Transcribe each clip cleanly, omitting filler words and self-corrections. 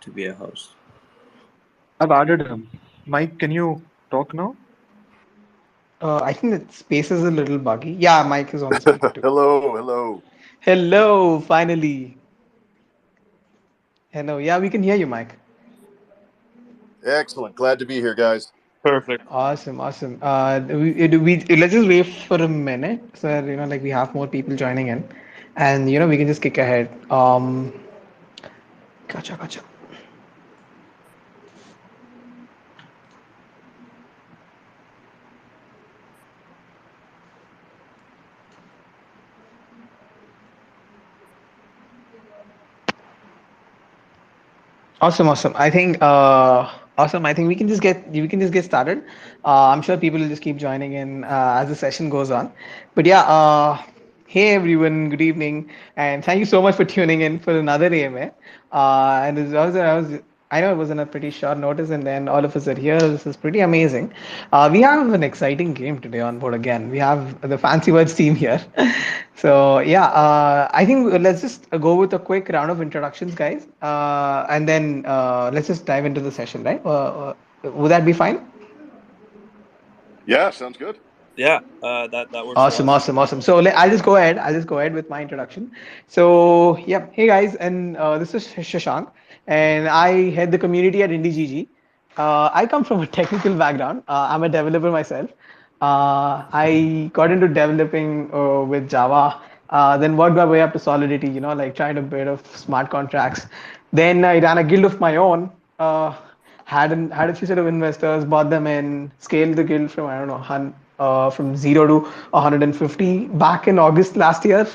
to be a host. I've added him. Mike, can you talk now? I think the space is a little buggy. Yeah, Mike is on the speaker too. Hello, hello. Hello, finally. Hello. Yeah, we can hear you, Mike. Excellent. Glad to be here, guys. Perfect. Awesome, awesome. Let's just wait for a minute so that, like we have more people joining in, and we can just kick ahead. Gotcha, gotcha. Awesome, awesome. Awesome. I think we can just get started. I'm sure people will just keep joining in as the session goes on. But yeah, hey everyone, good evening, and thank you so much for tuning in for another AMA. And I know it was in a pretty short notice, and then all of us are here. This is pretty amazing. We have an exciting game today on board again. We have the Fancy Words team here. So yeah, I think let's just go with a quick round of introductions, guys, and then let's just dive into the session, right? Would that be fine? Yeah, sounds good. Yeah, that works for Awesome, us. awesome, awesome. So I'll just go ahead. I'll just go ahead with my introduction. So yeah, hey guys, and this is Shashank, and I head the community at IndieGG. I come from a technical background. I'm a developer myself. I got into developing with Java, then worked my way up to Solidity. Like trying to build of smart contracts. Then I ran a guild of my own. Had a few set of investors, bought them in, scaled the guild from I don't know, from 0 to 150 back in August last year,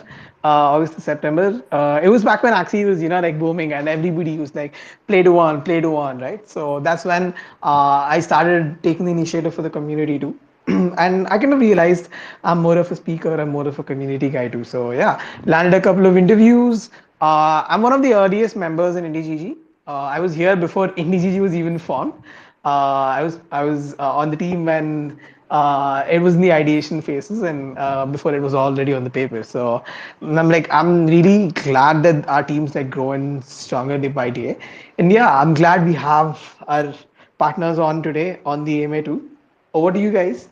August to September. It was back when Axie was like booming and everybody was like play to one, right? So that's when I started taking the initiative for the community too. And I kind of realized I'm more of a speaker, I'm more of a community guy too. So yeah, landed a couple of interviews. I'm one of the earliest members in IndieGG. I was here before IndieGG was even formed. I was on the team when it was in the ideation phases and before it was already on the paper. So I'm really glad that our team's like growing stronger day by day. And yeah, I'm glad we have our partners on today on the AMA too. Over to you guys.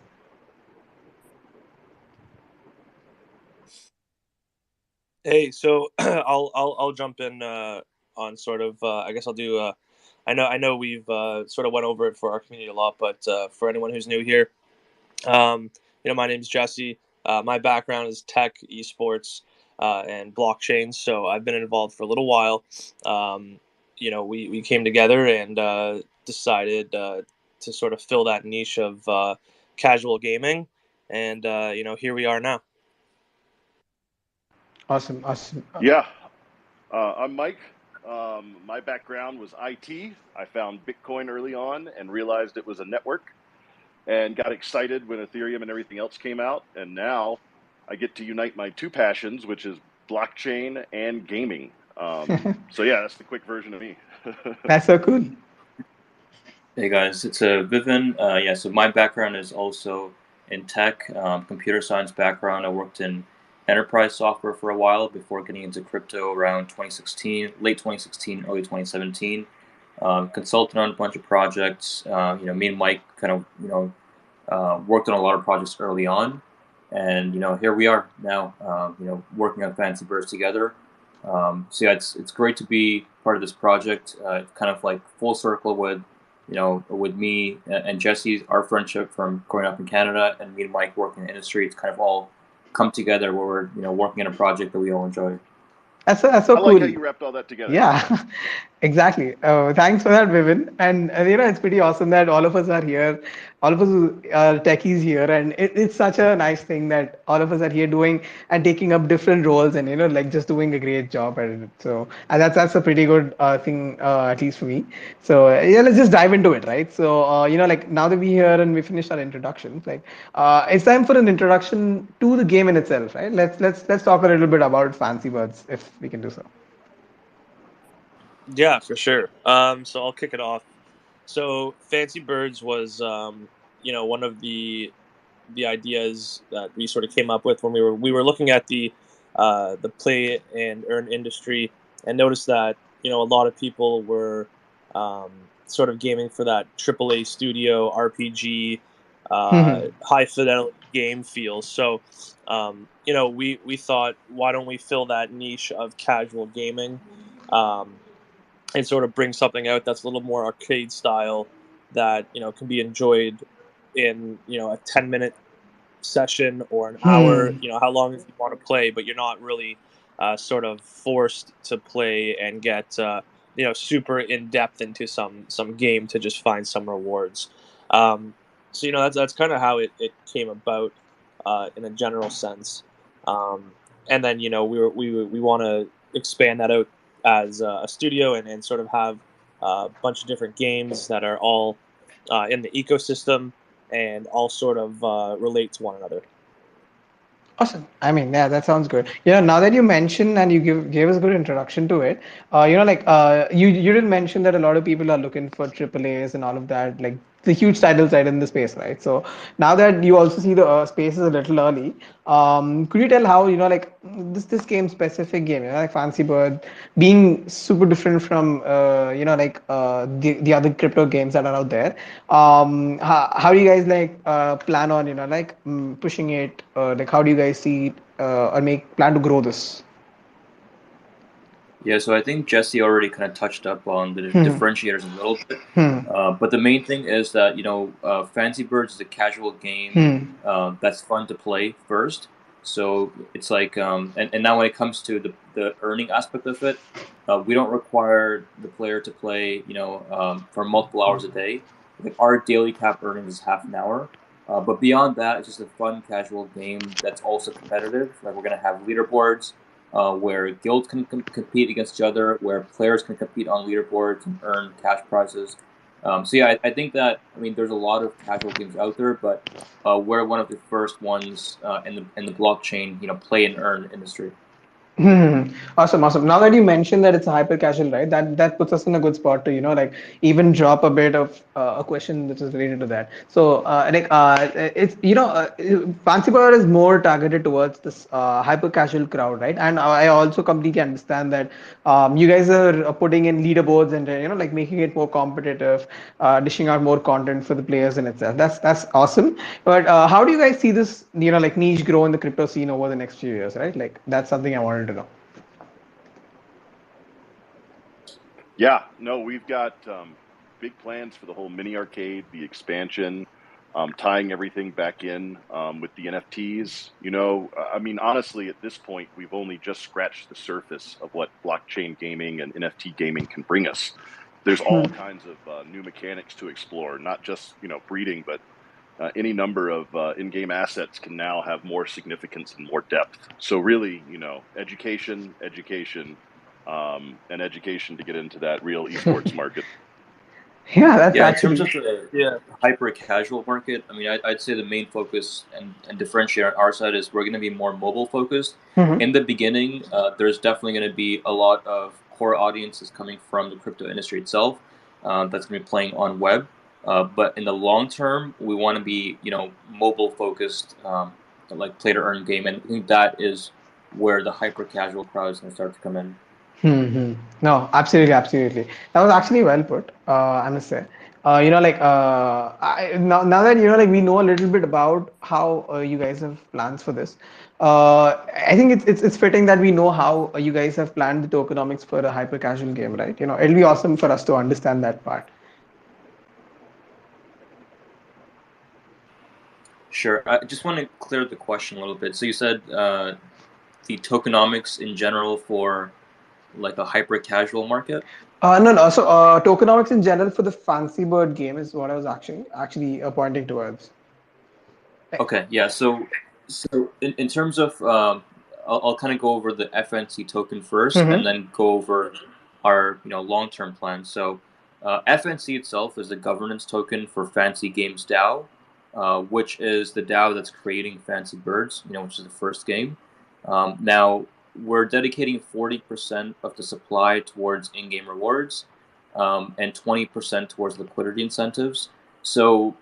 Hey, so I'll jump in on sort of I guess I'll do I know we've sort of went over it for our community a lot, but for anyone who's new here, my name's Jesse. My background is tech, esports, and blockchain. So I've been involved for a little while. We came together and decided to sort of fill that niche of casual gaming, and here we are now. Awesome, awesome. Yeah, I'm Mike. My background was IT. I found Bitcoin early on and realized it was a network and got excited when Ethereum and everything else came out. And now I get to unite my two passions, which is blockchain and gaming. So yeah, that's the quick version of me. That's so cool. Hey guys, it's Vivin. Yeah, so my background is also in tech, computer science background. I worked in enterprise software for a while before getting into crypto around 2016, late 2016, early 2017. Consulted on a bunch of projects. Me and Mike kind of, worked on a lot of projects early on. And, here we are now, working on Fancy Birds together. So yeah, it's great to be part of this project. Kind of like full circle with me and Jesse, our friendship from growing up in Canada, and me and Mike working in the industry. It's kind of all come together where we're working in a project that we all enjoy. That's so I like cool. how you wrapped all that together. Yeah, exactly. Thanks for that, Vivin. And it's pretty awesome that all of us are here. All of us are techies here, and it's such a nice thing that all of us are here doing and taking up different roles, and like just doing a great job at it. So, and that's a pretty good thing, at least for me. So yeah, let's just dive into it, right? So like now that we're here and we finished our introductions, like it's time for an introduction to the game in itself, right? Let's talk a little bit about Fancy Birds, if we can do so. Yeah, for sure. So I'll kick it off. So Fancy Birds was, one of the ideas that we sort of came up with when we were looking at the play and earn industry, and noticed that a lot of people were sort of gaming for that AAA studio RPG, high fidelity game feel. So, we thought, why don't we fill that niche of casual gaming, and sort of bring something out that's a little more arcade style that can be enjoyed in a 10-minute session or an hour, how long as you want to play, but you're not really sort of forced to play and get super in depth into some game to just find some rewards. So that's kind of how it came about in a general sense. And then we want to expand that out as a studio, and sort of have a bunch of different games that are all in the ecosystem and all sort of relate to one another. Awesome. I mean, yeah, that sounds good. Now that you mentioned and you gave us a good introduction to it, you did mention that a lot of people are looking for AAAs and all of that, like the huge titles right in the space, right? So now that you also see the space is a little early, could you tell how like this game specific game, like Fancy Bird, being super different from the other crypto games that are out there, how do you guys like plan on pushing it, like how do you guys see it, or plan to grow this? Yeah, so I think Jesse already kind of touched up on the differentiators a little bit. But the main thing is that, Fancy Birds is a casual game that's fun to play first. So it's like, and now when it comes to the earning aspect of it, we don't require the player to play, for multiple hours a day. Like our daily cap earnings is half an hour. But beyond that, it's just a fun, casual game that's also competitive. Like we're going to have leaderboards where guilds can compete against each other, where players can compete on leaderboards and earn cash prizes. So yeah, I think that there's a lot of casual games out there, but we're one of the first ones in the blockchain play and earn industry. Awesome, awesome. Now that you mentioned that it's a hyper casual, right? That puts us in a good spot to like even drop a bit of a question which is related to that. So it's Fancy Power is more targeted towards this hyper casual crowd, right? And I also completely understand that you guys are putting in leaderboards and like making it more competitive, dishing out more content for the players in itself. That's awesome. But how do you guys see this like niche grow in the crypto scene over the next few years, right? Like that's something I wanted to know. Yeah, no, we've got big plans for the whole mini arcade, the expansion, tying everything back in with the NFTs. Honestly, at this point, we've only just scratched the surface of what blockchain gaming and NFT gaming can bring us. There's all kinds of new mechanics to explore, not just breeding, but any number of in-game assets can now have more significance and more depth. So really, education, and education to get into that real esports market. Yeah, that's Yeah, actually. in terms of the hyper casual market, I'd say the main focus and differentiator on our side is we're going to be more mobile focused. In the beginning, there's definitely going to be a lot of core audiences coming from the crypto industry itself that's going to be playing on web. But in the long term, we want to be mobile focused, like play to earn game, and I think that is where the hyper casual crowd is going to start to come in. No, absolutely, absolutely. That was actually well put, I must say. Now that like we know a little bit about how you guys have plans for this, I think it's fitting that we know how you guys have planned the tokenomics for a hyper casual game, right? It'll be awesome for us to understand that part. Sure. I just want to clear the question a little bit. So you said the tokenomics in general for like a hyper casual market? No. So tokenomics in general for the Fancy Bird game is what I was actually pointing towards. Okay. Yeah. So in terms of I'll kind of go over the Fnc token 1st, and then go over our long-term plan. So Fnc itself is the governance token for Fancy Games DAO, which is the DAO that's creating Fancy Birds, which is the first game. Now we're dedicating 40% of the supply towards in-game rewards, and 20% towards liquidity incentives. So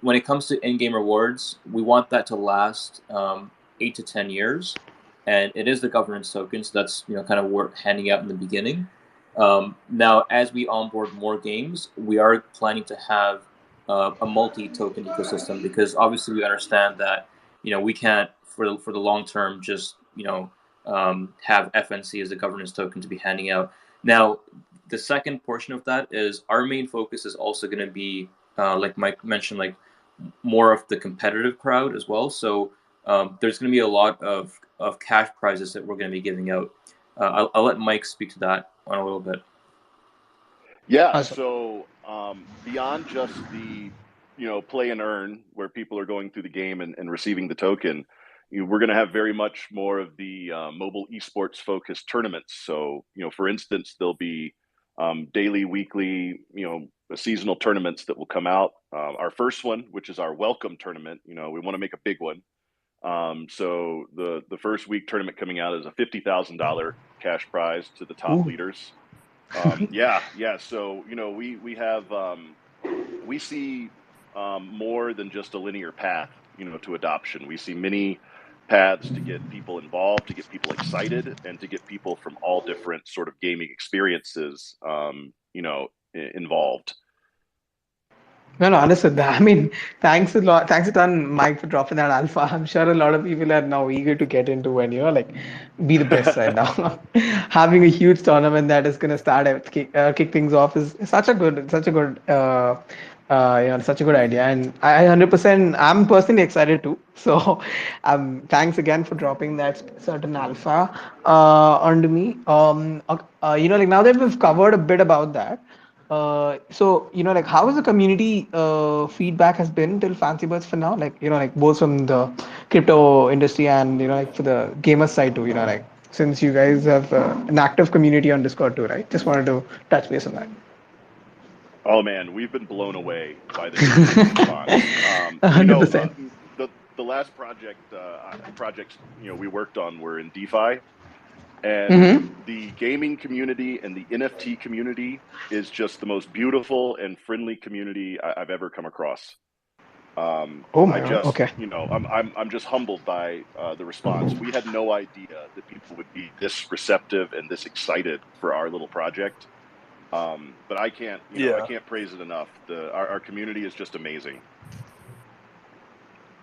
when it comes to in-game rewards, we want that to last 8 to 10 years, and it is the governance token, so that's kind of worth handing out in the beginning. Now, as we onboard more games, we are planning to have a multi-token ecosystem, because obviously we understand that we can't for the long term just have FNC as a governance token to be handing out. Now, the second portion of that is our main focus is also going to be like Mike mentioned, like more of the competitive crowd as well. So there's going to be a lot of cash prizes that we're going to be giving out. I'll let Mike speak to that on a little bit. Yeah, Awesome. so beyond just the play and earn, where people are going through the game and receiving the token, we're going to have very much more of the mobile esports focused tournaments. So for instance, there'll be daily, weekly, seasonal tournaments that will come out. Our first one, which is our welcome tournament, we want to make a big one. So the first week tournament coming out is a $50,000 cash prize to the top Ooh. leaders. Yeah. So we have we see more than just a linear path, to adoption. We see many paths to get people involved, to get people excited, and to get people from all different sort of gaming experiences, involved. No, understood that. I mean, thanks a lot. Thanks a ton, Mike, for dropping that alpha. I'm sure a lot of people are now eager to get into and, like, be the best right now. Having a huge tournament that is going to start kick things off is such a good idea. And I 100%, I'm personally excited too. So, thanks again for dropping that certain alpha onto me. Like now that we've covered a bit about that, so like how has the community feedback has been till Fancy Birds for now? Like like both from the crypto industry and like for the gamer side too. Like since you guys have an active community on Discord too, right? Just wanted to touch base on that. Oh man, we've been blown away by the community's response. 100%. The last projects we worked on were in DeFi, and Mm-hmm. the gaming community and the NFT community is just the most beautiful and friendly community I've ever come across. Oh I my god. just, Okay. I'm just humbled by the response. We had no idea that people would be this receptive and this excited for our little project. But I can't, I Yeah. can't praise it enough. Our community is just amazing.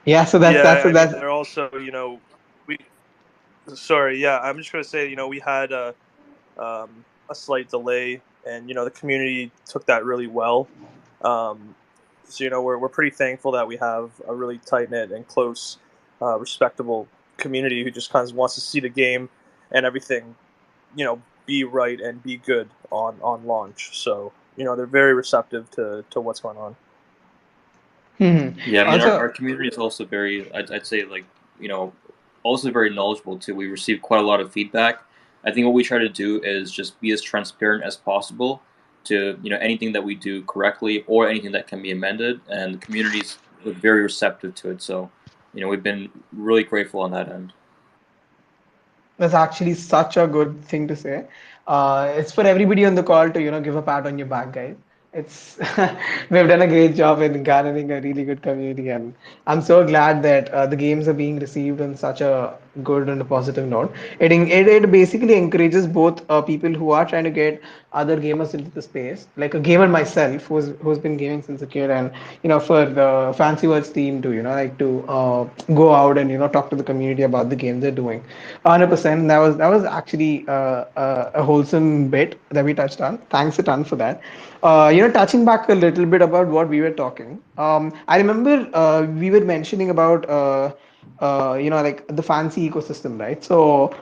Yeah. So that's Yeah, that's I mean, that's they're also, we. Sorry, yeah, I'm just gonna say, we had a slight delay, and the community took that really well. Um, so we're pretty thankful that we have a really tight knit and close, respectable community who just kind of wants to see the game and everything, be right and be good on launch. So they're very receptive to what's going on. Mhm. Yeah, I mean, our Also, community is also very, I'd say, like, also very knowledgeable too. We receive quite a lot of feedback. I think what we try to do is just be as transparent as possible to, anything that we do correctly or anything that can be amended. And the community's very receptive to it. So, we've been really grateful on that end. that's actually such a good thing to say. It's for everybody on the call to, give a pat on your back, guys. It's we've done a great job in garnering a really good community, and I'm so glad that the games are being received on such a good and a positive note. It basically encourages both people who are trying to get other gamers into the space, like a gamer myself who's been gaming since a kid, and for the Fancy Words team to like to go out and talk to the community about the games they're doing. 100%. That was actually a wholesome bit that we touched on. Thanks a ton for that. Touching back a little bit about what we were talking. I remember we were mentioning about like the fancy ecosystem, right? So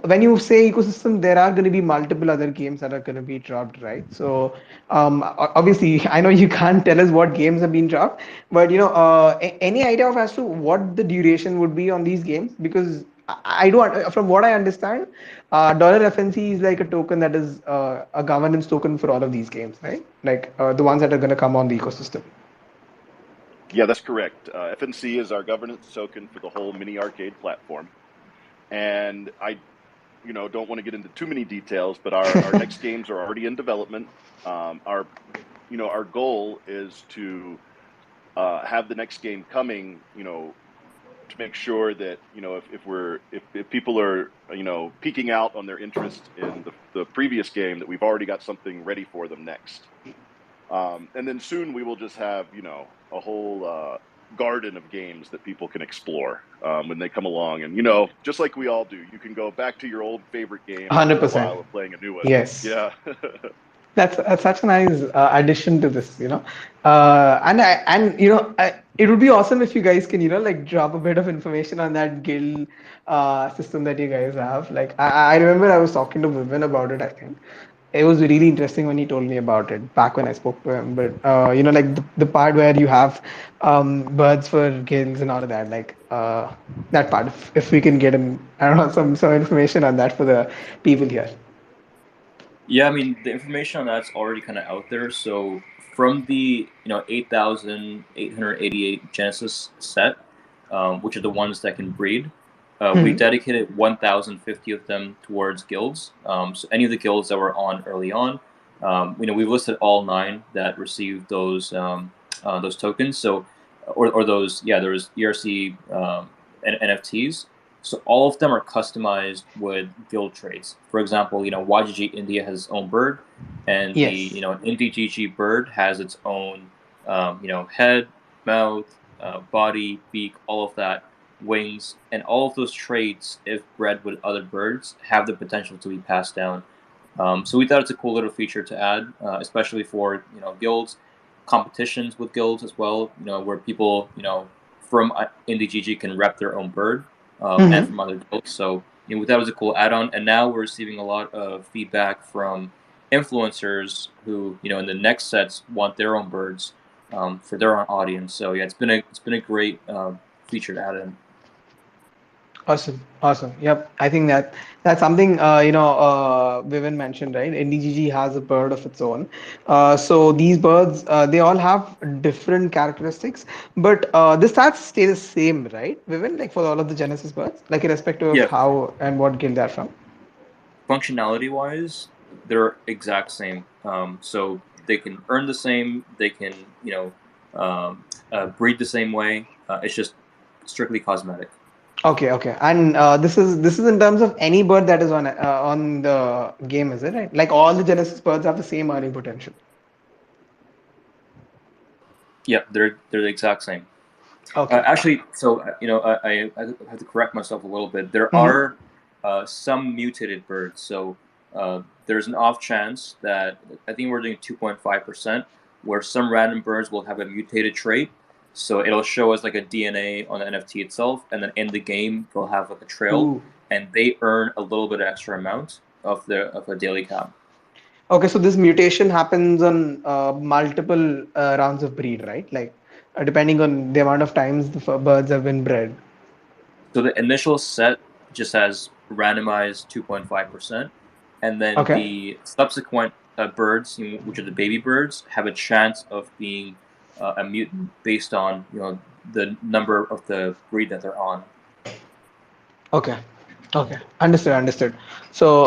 when you say ecosystem, there are going to be multiple other games that are going to be dropped, right? So obviously, I know you can't tell us what games have been dropped, but any idea of as to what the duration would be on these games? Because I don't, from what I understand, dollar FNC is like a token that is a governance token for all of these games, right? Like the ones that are going to come on the ecosystem. Yeah, that's correct. FNC is our governance token for the whole mini arcade platform. And I, don't want to get into too many details, but our next games are already in development. Our goal is to have the next game coming, to make sure that, if people are, peeking out on their interest in the previous game, that we've already got something ready for them next. And then soon we will just have, a whole garden of games that people can explore when they come along. And, just like we all do, you can go back to your old favorite game after a 100%. while of playing a new one. Yes. Yeah. That's such a nice addition to this, it would be awesome if you guys can, like drop a bit of information on that guild system that you guys have. Like I remember I was talking to Vivin about it. I think it was really interesting when he told me about it back when I spoke to him. But like the part where you have birds for guilds and all of that, like that part. If we can get I don't know, some information on that for the people here. Yeah, I mean the information on that's already kind of out there. So from the 8,888 Genesis set, which are the ones that can breed, we dedicated 1,050 of them towards guilds. So any of the guilds that were on early on, we've listed all 9 that received those tokens. So or those there was ERC NFTs. So all of them are customized with guild traits. For example, YGG India has its own bird, and Yes. the IndieGG bird has its own head, mouth, body, beak, all of that, wings, and all of those traits, if bred with other birds, have the potential to be passed down. So we thought it's a cool little feature to add, especially for guilds, competitions with guilds as well. Where people from IndieGG can rep their own bird. And from other guilds. So we thought it was a cool add-on, and now we're receiving a lot of feedback from influencers who in the next sets want their own birds for their own audience. So yeah, it's been a great feature to add in. Awesome. Yep. I think that's something Vivin mentioned, right? NDGG has a bird of its own. So these birds, they all have different characteristics, but the stats stay the same, right, Vivin? Like for all of the Genesis birds, like irrespective of how and what guild they're from. Functionality-wise, they're exact same. So they can earn the same. They can breed the same way. It's just strictly cosmetic. Okay. And this is in terms of any bird that is on the game, is it right? Like all the Genesis birds have the same earning potential. Yeah, they're the exact same. Okay. Actually, so I have to correct myself a little bit. There are some mutated birds. So there's an off chance that I think we're doing 2.5%, where some random birds will have a mutated trait. So it'll show us like a DNA on the NFT itself, and then in the game they'll have like a trail, and they earn a little bit extra amount of a daily cap. Okay, so this mutation happens on multiple rounds of breed, right? Like depending on the amount of times the birds have been bred. So the initial set just has randomized 2.5%, and then the subsequent birds, which are the baby birds, have a chance of being a mutant based on the number of the breed that they're on. Okay. Understood. So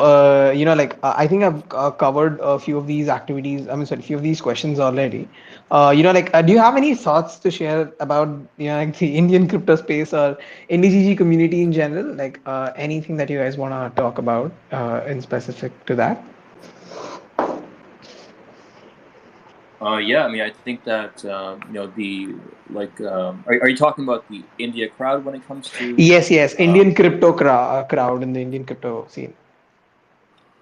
I think I've covered a few of these activities. I mean, sorry, a few of these questions already. Do you have any thoughts to share about like the Indian crypto space or IndieGG community in general? Like anything that you guys want to talk about in specific to that? Yeah, I mean, I think that are you talking about the India crowd when it comes to? Yes, Indian crypto crowd in the Indian crypto scene.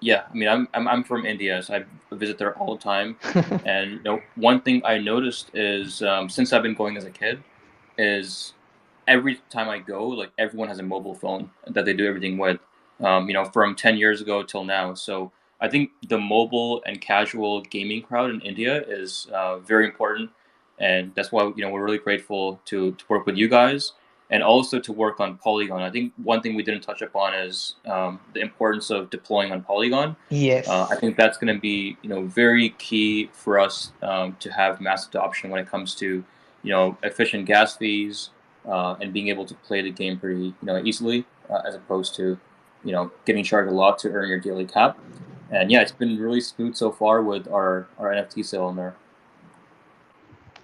Yeah, I mean, I'm from India, so I visit there all the time. And one thing I noticed is since I've been going as a kid, is every time I go, like everyone has a mobile phone that they do everything with. From 10 years ago till now. So I think the mobile and casual gaming crowd in India is very important, and that's why we're really grateful to work with you guys, and also to work on Polygon. I think one thing we didn't touch upon is the importance of deploying on Polygon. Yes. I think that's going to be very key for us to have mass adoption when it comes to efficient gas fees and being able to play the game pretty easily as opposed to getting charged a lot to earn your daily cap. And yeah, it's been really smooth so far with our NFT sale in there.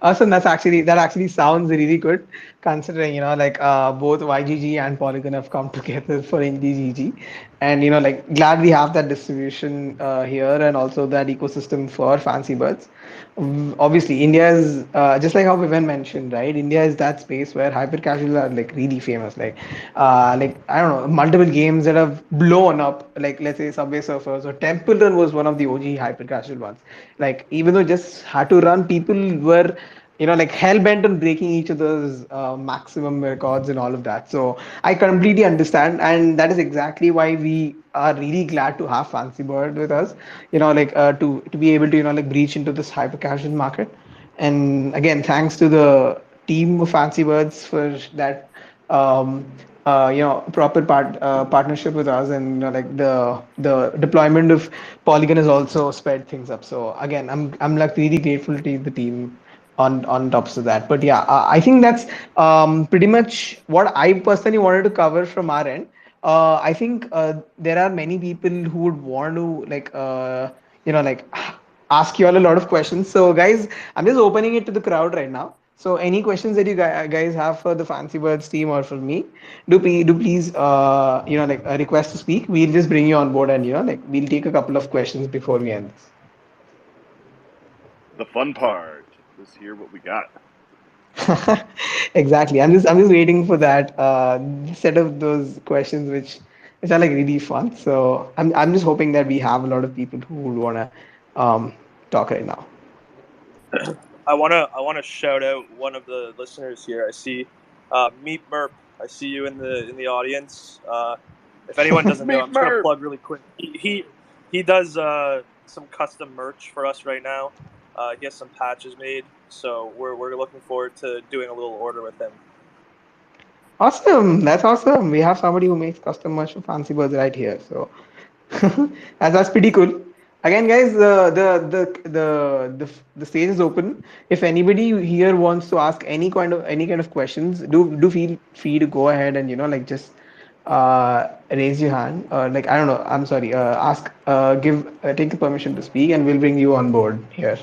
Awesome. That actually sounds really good, considering like both YGG and Polygon have come together for IndieGG, and like glad we have that distribution here and also that ecosystem for Fancy Birds. Obviously, India is just like how Vivian mentioned, right? India is that space where hyper casual are like really famous. Like I don't know, multiple games that have blown up. Like let's say Subway Surfers or Temple Run was one of the OG hyper casual ones. Like even though just had to run, people were like hell bent on breaking each other's maximum records and all of that. So I completely understand, and that is exactly why we are really glad to have Fancy Bird with us. Like to be able to like breach into this hyper casual market. And again, thanks to the team of Fancy Birds for that. Um, proper partnership with us, and like the deployment of Polygon has also sped things up. So again, I'm like really grateful to the team on tops of that. But yeah, I think that's pretty much what I personally wanted to cover from our end. I think there are many people who would want to like ask you all a lot of questions. So guys, I'm just opening it to the crowd right now. So any questions that you guys have for the Fancy Birds team or for me, do please like request to speak. We'll just bring you on board, and like we'll take a couple of questions before we end this. The fun part. Let's hear what we got. Exactly. I'm just waiting for that set of those questions which are like really fun. So I'm just hoping that we have a lot of people who would wanna talk right now. I wanna shout out one of the listeners here. I see Meep Merp. I see you in the audience. If anyone doesn't know, Meep I'm just gonna Merp. plug really quick. He does some custom merch for us right now. He has some patches made, so we're looking forward to doing a little order with him. Awesome. That's awesome. We have somebody who makes custom merch for Fancy Birds right here. So that's pretty cool. Again, guys, the stage is open. If anybody here wants to ask any kind of questions, do feel free to go ahead and like just raise your hand, or like I don't know. I'm sorry. Ask, give, take the permission to speak, and we'll bring you on board here.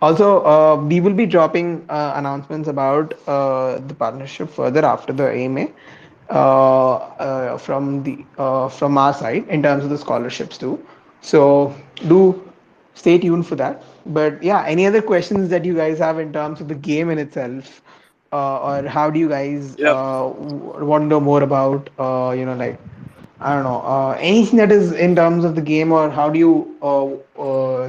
Also, we will be dropping announcements about the partnership further after the AMA from our side in terms of the scholarships too. So do stay tuned for that. But yeah, any other questions that you guys have in terms of the game in itself, or how do you guys Yep. want to know more about like I don't know, anything that is in terms of the game, or how do you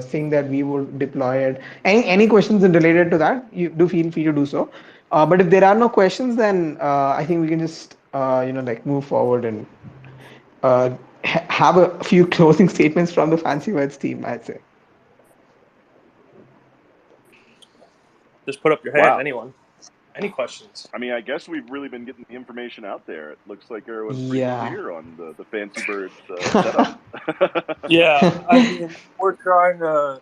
think that we would deploy it? Any questions related to that, you do feel free to do so. But if there are no questions, then I think we can just like move forward and have a few closing statements from the Fancy Words team, I'd say. Just put up your hand, Wow. anyone. Any questions? I mean, I guess we've really been getting the information out there. It looks like everyone's pretty Yeah. clear on the Fancy Birds setup. Yeah, I mean, we're trying to.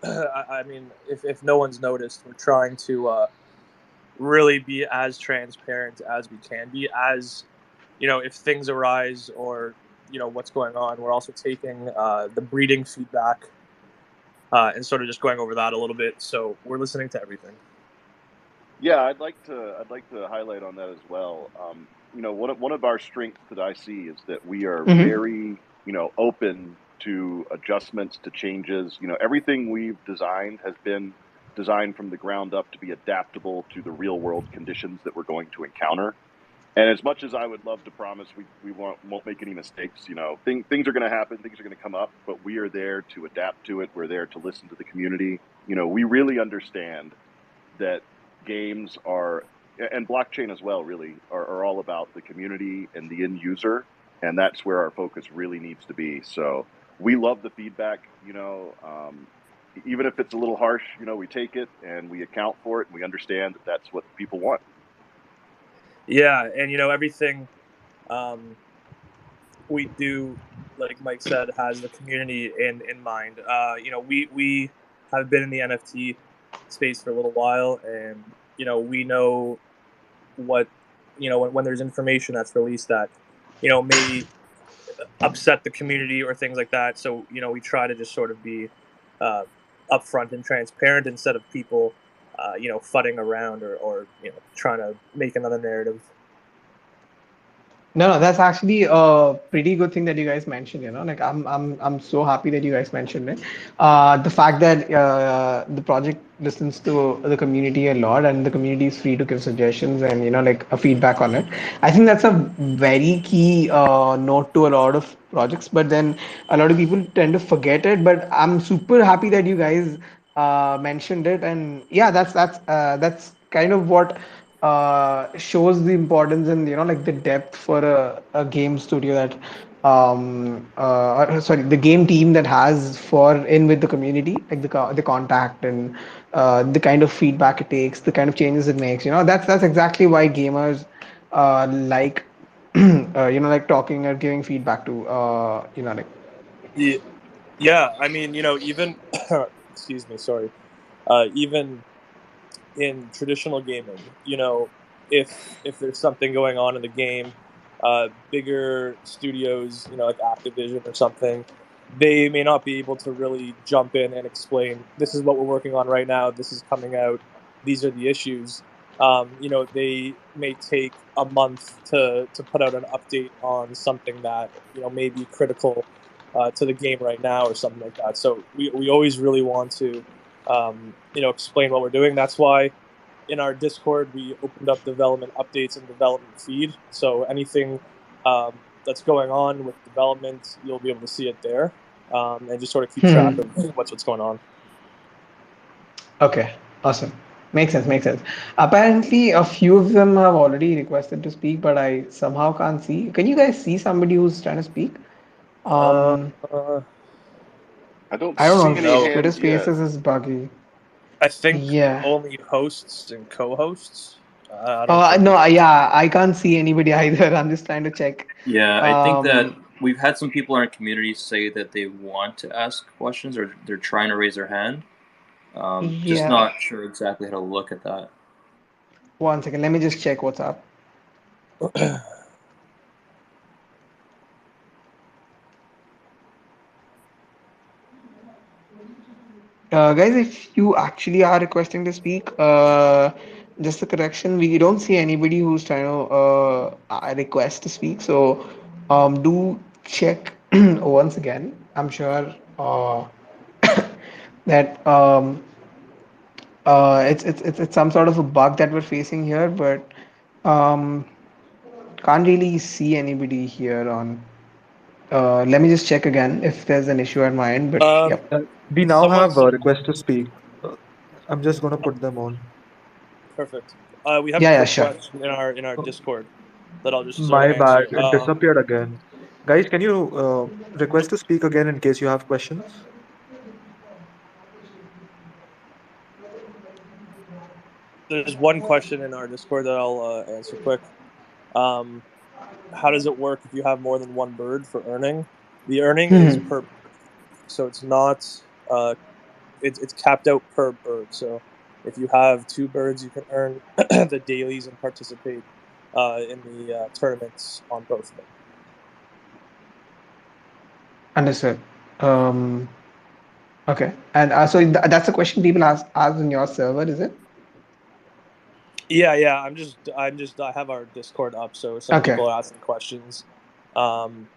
I mean, if no one's noticed, we're trying to really be as transparent as we can be. As if things arise or what's going on, we're also taking the breeding feedback and sort of just going over that a little bit. So we're listening to everything. Yeah, I'd like to highlight on that as well. One of our strengths that I see is that we are very open to adjustments, to changes. Everything we've designed has been designed from the ground up to be adaptable to the real world conditions that we're going to encounter. And as much as I would love to promise we won't make any mistakes, things are going to happen, things are going to come up, but we are there to adapt to it. We're there to listen to the community. We really understand that games are, and blockchain as well, really are all about the community and the end user, and that's where our focus really needs to be. So we love the feedback. Even if it's a little harsh, we take it and we account for it, and we understand that that's what people want. Yeah, and everything we do, like Mike said, has the community in mind. We have been in the NFT space for a little while, and we know what when there's information that's released that may upset the community or things like that. So we try to just sort of be upfront and transparent instead of people, fudding around or trying to make another narrative. No, that's actually a pretty good thing that you guys mentioned. Like I'm so happy that you guys mentioned it. The fact that the project listens to the community a lot, and the community is free to give suggestions and like a feedback on it. I think that's a very key note to a lot of projects. But then a lot of people tend to forget it. But I'm super happy that you guys mentioned it, and yeah, that's kind of what shows the importance and like the depth for a game studio that sorry, the game team that has for in with the community, like the contact and the kind of feedback it takes, the kind of changes it makes. That's exactly why gamers like like talking or giving feedback to like. Yeah, I mean, even excuse me, sorry. Even in traditional gaming, if there's something going on in the game, bigger studios, like Activision or something, they may not be able to really jump in and explain, this is what we're working on right now, this is coming out, these are the issues. They may take a month to put out an update on something that may be critical to the game right now or something like that. So we always really want to explain what we're doing. That's why in our Discord we opened up development updates and development feed. So anything that's going on with development, you'll be able to see it there, and just sort of keep track of what's going on. Okay, awesome. Makes sense, makes sense. Apparently, a few of them have already requested to speak, but I somehow can't see. Can you guys see somebody who's trying to speak? Uh, Um, I don't I don't see know. any no, Twitter hands yet. Spaces is buggy. I think Yeah. only hosts and co-hosts. I don't think. No, yeah, I can't see anybody either. I'm just trying to check. Yeah, I think that Um, we've had some people in our community say that they want to ask questions or they're trying to raise their hand. Just yeah. not sure exactly how to look at that. One second. Let me just check what's up. Guys, if you actually are requesting to speak, just a correction, we don't see anybody who's trying to request to speak. So, do check once again. I'm sure that it's some sort of a bug that we're facing here, but um, can't really see anybody here on. Let me just check again if there's an issue at my end. But um, yep. We now have someone's a request to speak. Uh, I'm just gonna put them on. perfect. We have a Yeah, yeah, quick sure. question in our Oh, Discord that I'll just sort of my bad, answer. it disappeared again. Guys, can you request to speak again in case you have questions? There's one question in our Discord that I'll answer quick. Um, how does it work if you have more than one bird for earning? The earning is per, so it's not it's capped out per bird. So if you have two birds, you can earn the dailies and participate in the tournaments on both of them. Understood. Um, okay. And so that's a question people ask on your server, is it? Yeah. I have our Discord up, so some Okay. people are asking questions. Um,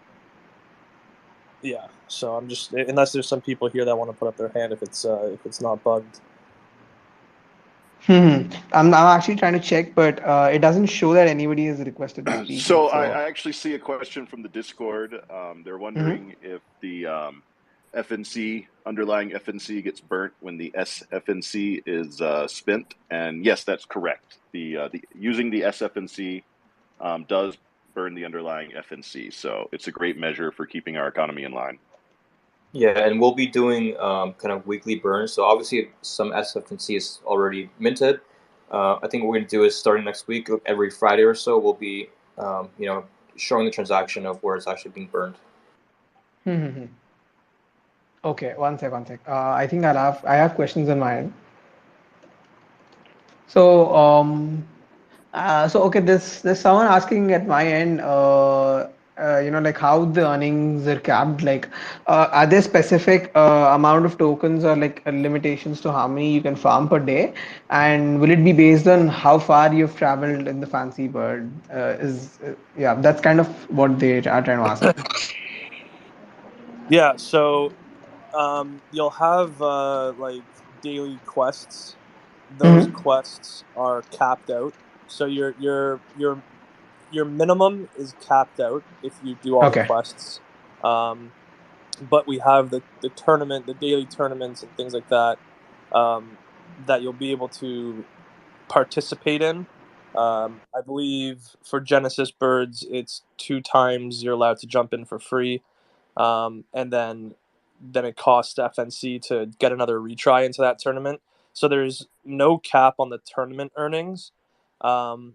yeah, so I'm just, unless there's some people here that want to put up their hand if it's not bugged. I'm actually trying to check, but it doesn't show that anybody has requested to speak yet. So So. I actually see a question from the Discord. They're Mhm. wondering if the FNC underlying FNC gets burnt when the SFNC is spent, and yes, that's correct. The using the SFNC does burn the underlying FNC, so it's a great measure for keeping our economy in line. Yeah, and we'll be doing kind of weekly burns. So obviously, some SFNC is already minted. I think what we're going to do is starting next week, every Friday or so, we'll be, showing the transaction of where it's actually being burned. Okay, one sec, one sec. I think I have questions in mind. So okay, there's someone asking at my end. like how the earnings are capped? Like, are there specific amount of tokens or like limitations to how many you can farm per day? And will it be based on how far you've traveled in the fancy bird? Yeah, that's kind of what they are trying to ask. Yeah, so you'll have like daily quests. Those Mm-hmm. quests are capped out. So your minimum is capped out if you do all the Okay. quests. Um, but we have the tournament, the daily tournaments and things like that, that you'll be able to participate in. I believe for Genesis birds, it's 2 times you're allowed to jump in for free, and then it costs FNC to get another retry into that tournament. So there's no cap on the tournament earnings, um,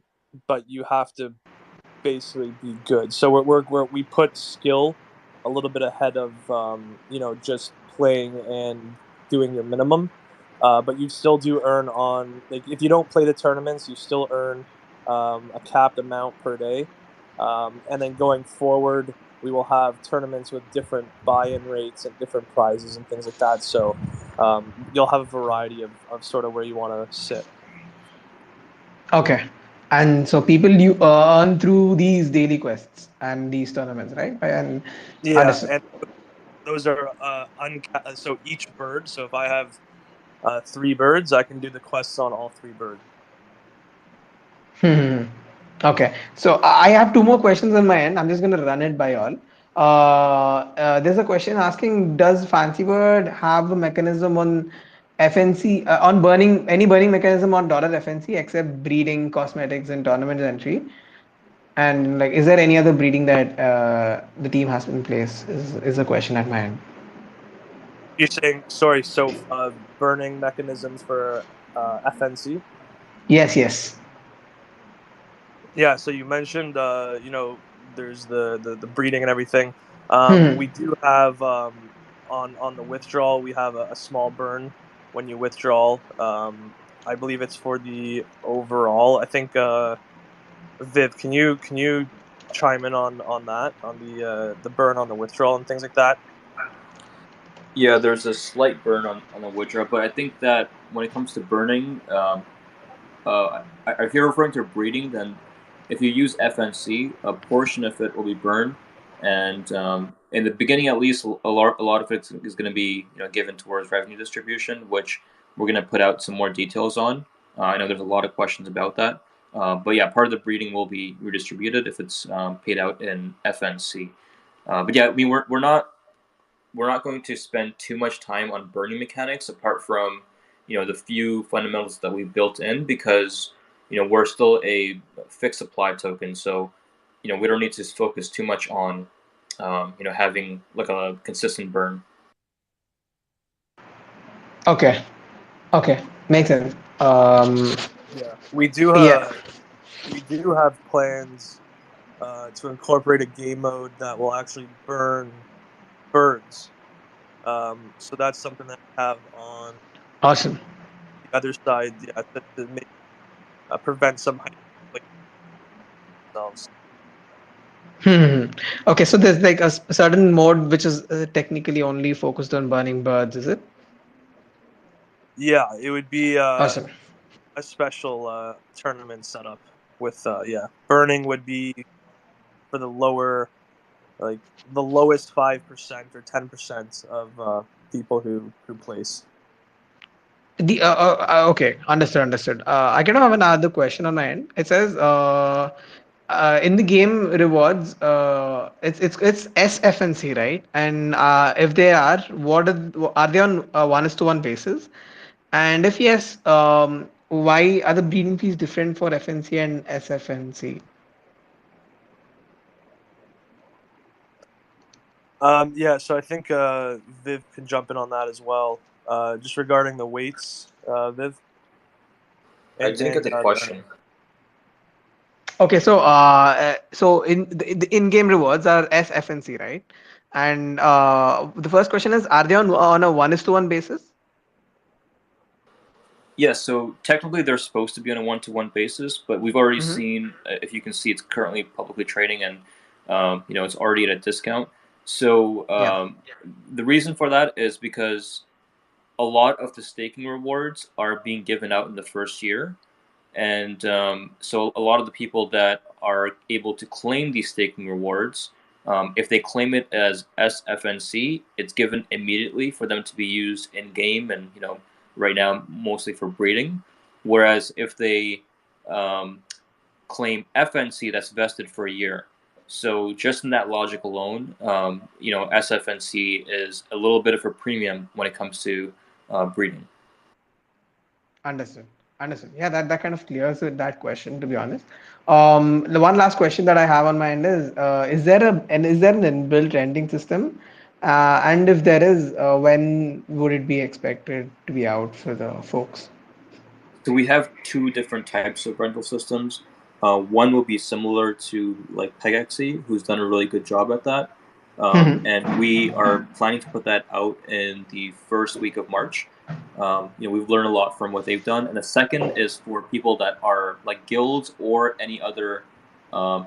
but you have to basically be good. So we put skill a little bit ahead of just playing and doing your minimum. But you still do earn on, like, if you don't play the tournaments, you still earn a capped amount per day. And then going forward, we will have tournaments with different buy-in rates and different prizes and things like that. So you'll have a variety of sort of where you want to sit. Okay. And so people you earn through these daily quests and these tournaments, right? And Yeah, understood. and those are so each bird. So if I have 3 birds, I can do the quests on all 3 birds. Hmm. Okay, so I have two more questions on my end. I'm just going to run it by all. There's a question asking, does Fancy Bird have a mechanism on FNC, on burning, any burning mechanism on dollar FNC except breeding, cosmetics, and tournament entry? And like, is there any other breeding that the team has in place? Is a question at my end. You're saying, sorry, so burning mechanisms for FNC? Yes, yes. Yeah, so you mentioned, there's the breeding and everything. Hmm. We do have, on the withdrawal, we have a small burn when you withdraw. I believe it's for the overall. I think, Viv, can you chime in on that, on the burn on the withdrawal and things like that? Yeah, there's a slight burn on the wood drop, but I think that when it comes to burning, if you're referring to breeding, then if you use FNC, a portion of it will be burned, and in the beginning, at least, a lot of it is going to be given towards revenue distribution, which we're going to put out some more details on. I know there's a lot of questions about that, but yeah, part of the breeding will be redistributed if it's paid out in FNC. But yeah, I mean, we're not going to spend too much time on burning mechanics apart from the few fundamentals that we've built in, because we're still a fixed supply token, so we don't need to focus too much on having like a consistent burn. Okay. Okay. Makes sense. Yeah, we do. Yeah. We do have plans to incorporate a game mode that will actually burn birds. So that's something that we have on Awesome. the other side, yeah, to make, prevent some hyper themselves. Hmm. Okay, so there's like a certain mode which is technically only focused on burning birds, is it? Yeah, it would be Awesome. a special tournament setup with burning would be for the lower, like the lowest 5% or 10% of people who place. Okay, understood, understood. I kind of have another question on my end. It says, in the game rewards, it's SFNC, right? And if they are, are they on 1:1 basis? And if yes, why are the breeding fees different for FNC and SFNC? Yeah, so I think Viv can jump in on that as well. Just regarding the weights, Viv, I didn't get and the question. Okay, so so in the in-game rewards are SFNC, right? And the first question is, are they on a 1:1 basis? Yes, so technically they're supposed to be on a one-to-one basis, but we've already Mm-hmm. seen, if you can see, it's currently publicly trading, and it's already at a discount. So Yeah. the reason for that is because a lot of the staking rewards are being given out in the first year. And so a lot of the people that are able to claim these staking rewards, if they claim it as SFNC, it's given immediately for them to be used in game, and right now mostly for breeding. Whereas if they claim FNC, that's vested for a year. So just in that logic alone, SFNC is a little bit of a premium when it comes to breeding. Understood. Understood. Yeah, that kind of clears that question, to be honest. The one last question that I have on my end is there an inbuilt renting system? And if there is, when would it be expected to be out for the folks? So we have two different types of rental systems. One will be similar to like PegXE, who's done a really good job at that. And we are planning to put that out in the first week of March. We've learned a lot from what they've done. And the second is for people that are like guilds or any other, I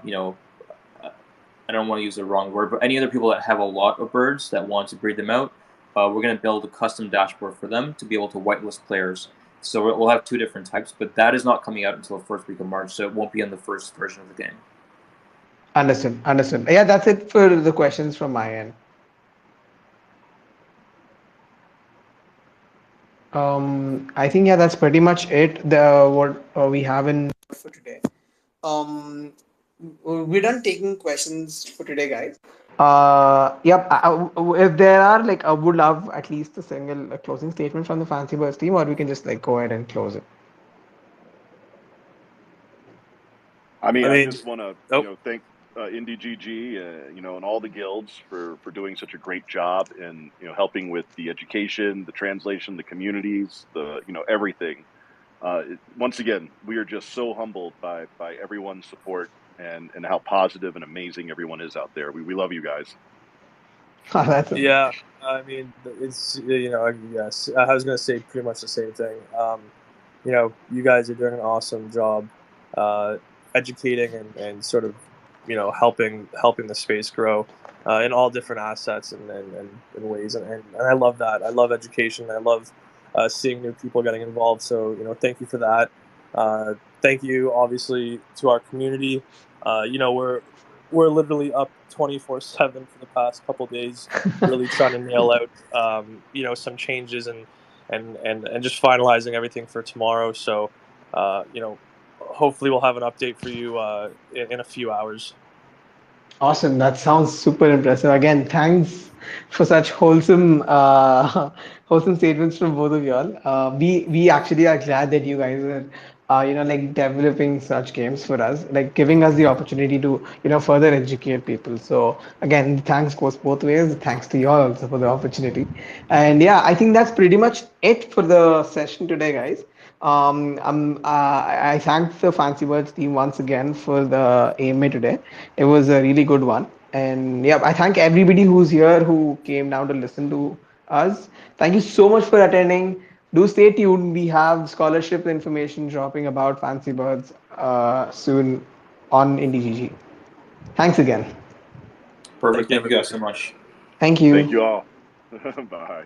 don't want to use the wrong word, but any other people that have a lot of birds that want to breed them out, we're going to build a custom dashboard for them to be able to whitelist players. So we'll have two different types, but that is not coming out until the first week of March, so it won't be in the first version of the game. Understood. Understood. Yeah, that's it for the questions from my end. I think yeah, that's pretty much it. The what we have in for today. Um, we're done taking questions for today, guys. Yep. If there are like, I would love at least a single closing statement from the Fancy Birds team, or we can just like go ahead and close it. I mean, I I mean, just want to, oh, thank IndieGG, and all the guilds for doing such a great job in, helping with the education, the translation, the communities, everything. Once again, we are just so humbled by everyone's support and how positive and amazing everyone is out there. We love you guys. That's it. yeah. I mean, it's yes. I was gonna say pretty much the same thing. You guys are doing an awesome job, educating and sort of, helping the space grow, in all different assets and ways, and I love that. I love education. I love seeing new people getting involved. So thank you for that. Thank you, obviously, to our community. We're literally up 24/7 for the past couple days, really trying to nail out some changes and just finalizing everything for tomorrow. So hopefully we'll have an update for you in a few hours. Awesome. That sounds super impressive. Again, thanks for such wholesome, wholesome statements from both of y'all. We actually are glad that you guys are, like developing such games for us, like giving us the opportunity to, further educate people. So again, thanks goes both ways. Thanks to y'all also for the opportunity. And yeah, I think that's pretty much it for the session today, guys. I thank the Fancy Birds team once again for the AMA today. It was a really good one. And yeah, I thank everybody who's here who came down to listen to us. Thank you so much for attending. Do stay tuned. We have scholarship information dropping about Fancy Birds soon on IndieGG. Thanks again. Perfect. Thank you, Thank you everybody. guys so much. Thank you. Thank you all. Bye.